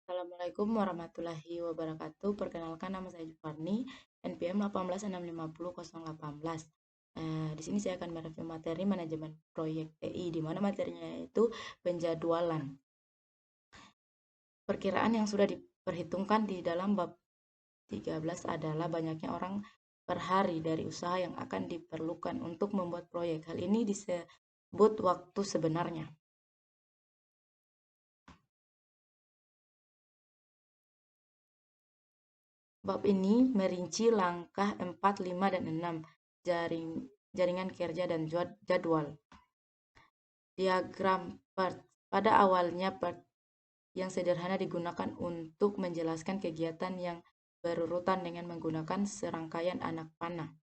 Assalamualaikum warahmatullahi wabarakatuh. Perkenalkan nama saya Jufarni, NPM 18650018. Di sini saya akan mereview materi manajemen proyek TI, di mana materinya itu penjadwalan. Perkiraan yang sudah diperhitungkan di dalam bab 13 adalah banyaknya orang per hari dari usaha yang akan diperlukan untuk membuat proyek. Hal ini disebut waktu sebenarnya. Bab ini merinci langkah 4, 5, dan 6 jaringan kerja dan jadwal. Diagram PERT. Pada awalnya PERT yang sederhana digunakan untuk menjelaskan kegiatan yang berurutan dengan menggunakan serangkaian anak panah.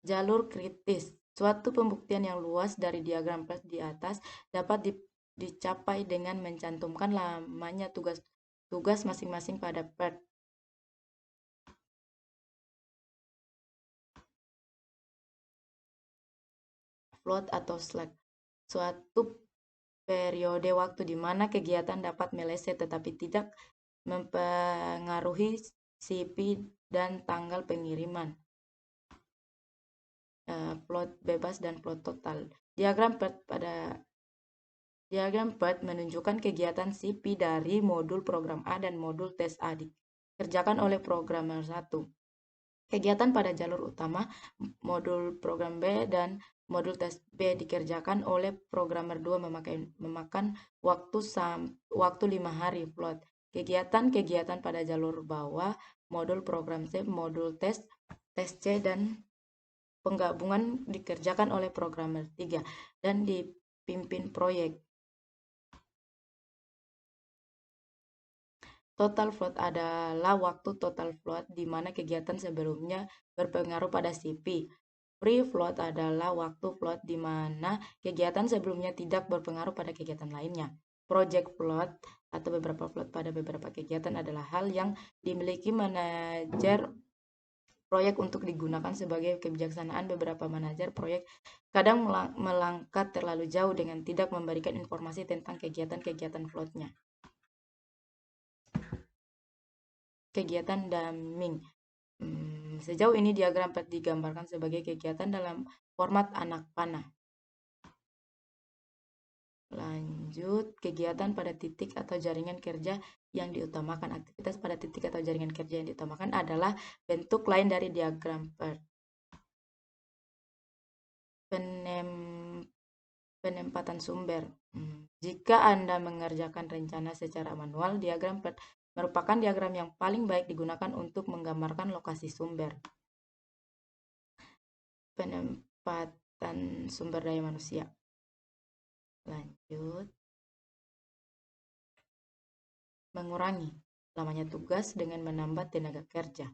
Jalur kritis. Suatu pembuktian yang luas dari diagram PERT di atas dapat dicapai dengan mencantumkan lamanya tugas masing-masing pada PERT. Float atau slack. Suatu periode waktu di mana kegiatan dapat meleset tetapi tidak mempengaruhi CP dan tanggal pengiriman. Plot bebas dan plot total. Diagram PERT menunjukkan kegiatan CP dari modul program A dan modul tes A dikerjakan oleh programmer 1. Kegiatan pada jalur utama, modul program B dan modul tes B dikerjakan oleh programmer 2 memakan waktu 5 hari. Plot kegiatan-kegiatan pada jalur bawah, modul program C, modul tes C, dan penggabungan dikerjakan oleh programmer 3 dan dipimpin proyek. Total float adalah waktu total float di mana kegiatan sebelumnya berpengaruh pada CP. Free float adalah waktu float di mana kegiatan sebelumnya tidak berpengaruh pada kegiatan lainnya. Project float atau beberapa float pada beberapa kegiatan adalah hal yang dimiliki manajer proyek untuk digunakan sebagai kebijaksanaan. Beberapa manajer proyek kadang melangkah terlalu jauh dengan tidak memberikan informasi tentang kegiatan-kegiatan floatnya. Kegiatan damming. Sejauh ini diagram PERT digambarkan sebagai kegiatan dalam format anak panah. Lanjut, kegiatan pada titik atau jaringan kerja yang diutamakan. Aktivitas pada titik atau jaringan kerja yang diutamakan adalah bentuk lain dari diagram PERT. Penempatan sumber. Jika Anda mengerjakan rencana secara manual, diagram PERT merupakan diagram yang paling baik digunakan untuk menggambarkan lokasi sumber. Penempatan sumber daya manusia. Lanjut. Mengurangi lamanya tugas dengan menambah tenaga kerja.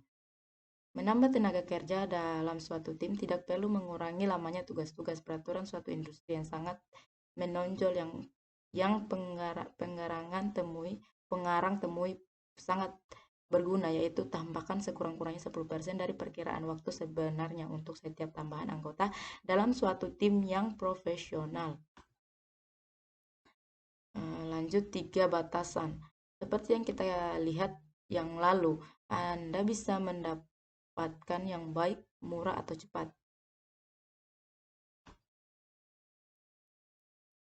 Menambah tenaga kerja dalam suatu tim tidak perlu mengurangi lamanya tugas-tugas. Peraturan suatu industri yang sangat menonjol yang pengarang temui sangat berguna, yaitu tambahkan sekurang-kurangnya 10% dari perkiraan waktu sebenarnya untuk setiap tambahan anggota dalam suatu tim yang profesional. Lanjut, 3 batasan. Seperti yang kita lihat yang lalu, Anda bisa mendapatkan yang baik, murah, atau cepat.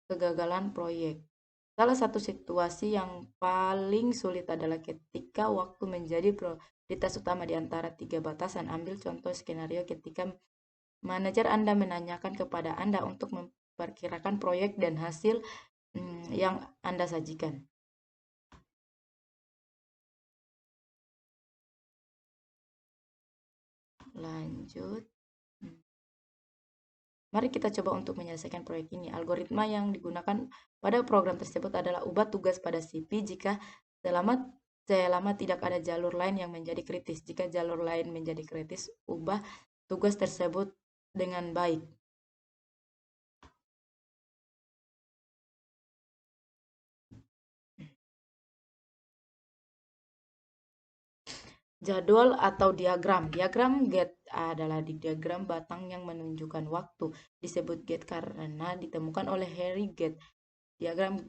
Kegagalan proyek. Salah satu situasi yang paling sulit adalah ketika waktu menjadi prioritas utama di antara 3 batasan. Ambil contoh skenario ketika manajer Anda menanyakan kepada Anda untuk memperkirakan proyek dan hasil yang Anda sajikan. Lanjut. Mari kita coba untuk menyelesaikan proyek ini. Algoritma yang digunakan pada program tersebut adalah ubah tugas pada CP jika selama tidak ada jalur lain yang menjadi kritis. Jika jalur lain menjadi kritis, ubah tugas tersebut dengan baik. Jadwal atau diagram. Diagram Gantt adalah diagram batang yang menunjukkan waktu. Disebut Gantt karena ditemukan oleh Harry Gantt. Diagram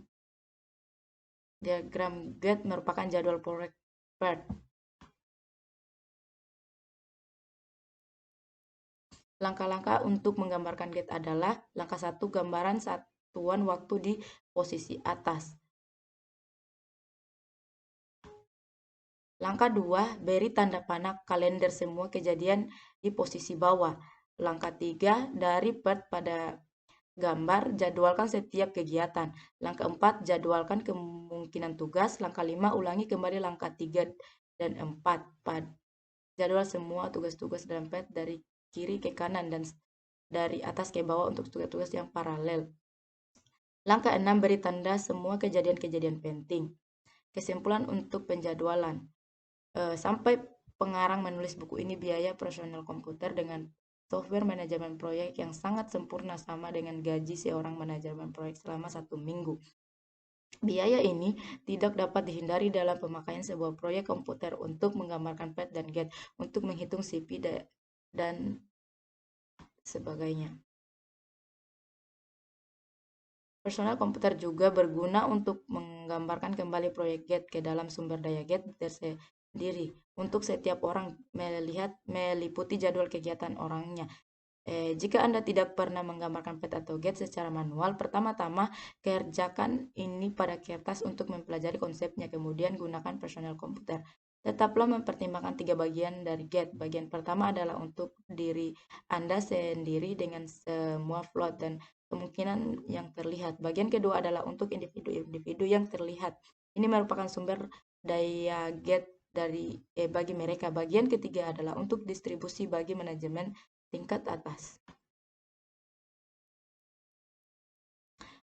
Gantt merupakan jadwal proyek PERT. Langkah-langkah untuk menggambarkan Gantt adalah: langkah 1, gambaran satuan waktu di posisi atas. Langkah 2, beri tanda panah kalender semua kejadian di posisi bawah. Langkah 3, dari PERT pada gambar, jadwalkan setiap kegiatan. Langkah 4, jadwalkan kemungkinan tugas. Langkah 5, ulangi kembali langkah 3 dan 4. Jadwal semua tugas-tugas dalam PERT dari kiri ke kanan dan dari atas ke bawah untuk tugas-tugas yang paralel. Langkah 6, beri tanda semua kejadian-kejadian penting. Kesimpulan untuk penjadwalan. Sampai pengarang menulis buku ini, biaya personel komputer dengan software manajemen proyek yang sangat sempurna sama dengan gaji seorang manajemen proyek selama 1 minggu. Biaya ini tidak dapat dihindari dalam pemakaian sebuah proyek komputer untuk menggambarkan PET dan Gantt, untuk menghitung CP dan sebagainya. Personel komputer juga berguna untuk menggambarkan kembali proyek Gantt ke dalam sumber daya Gantt tersendiri. Untuk setiap orang meliputi jadwal kegiatan orangnya. Jika Anda tidak pernah menggambarkan PET atau Gantt secara manual, pertama-tama kerjakan ini pada kertas untuk mempelajari konsepnya, kemudian gunakan personel komputer. Tetaplah mempertimbangkan 3 bagian dari Gantt. Bagian pertama adalah untuk diri Anda sendiri dengan semua float dan kemungkinan yang terlihat. Bagian kedua adalah untuk individu-individu yang terlihat. Ini merupakan sumber daya Gantt bagi mereka. Bagian ketiga adalah untuk distribusi bagi manajemen tingkat atas.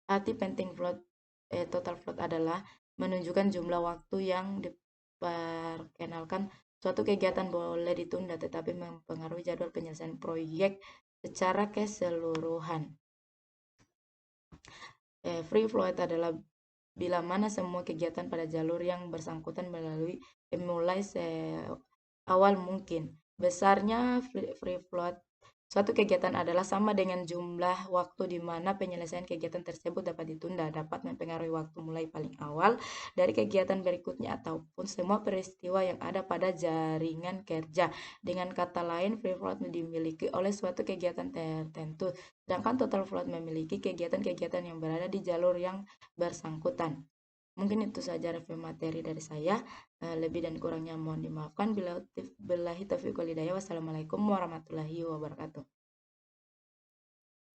Arti penting total float adalah menunjukkan jumlah waktu yang diperkenalkan. Suatu kegiatan boleh ditunda tetapi mempengaruhi jadwal penyelesaian proyek secara keseluruhan. Free float adalah bila mana semua kegiatan pada jalur yang bersangkutan mulai awal mungkin. Besarnya free float suatu kegiatan adalah sama dengan jumlah waktu di mana penyelesaian kegiatan tersebut dapat ditunda, dapat mempengaruhi waktu mulai paling awal dari kegiatan berikutnya ataupun semua peristiwa yang ada pada jaringan kerja. Dengan kata lain, free float dimiliki oleh suatu kegiatan tertentu, sedangkan total float memiliki kegiatan-kegiatan yang berada di jalur yang bersangkutan. Mungkin itu saja review materi dari saya. Lebih dan kurangnya mohon dimaafkan. Billahi taufiq wal hidayah. Wassalamualaikum warahmatullahi wabarakatuh.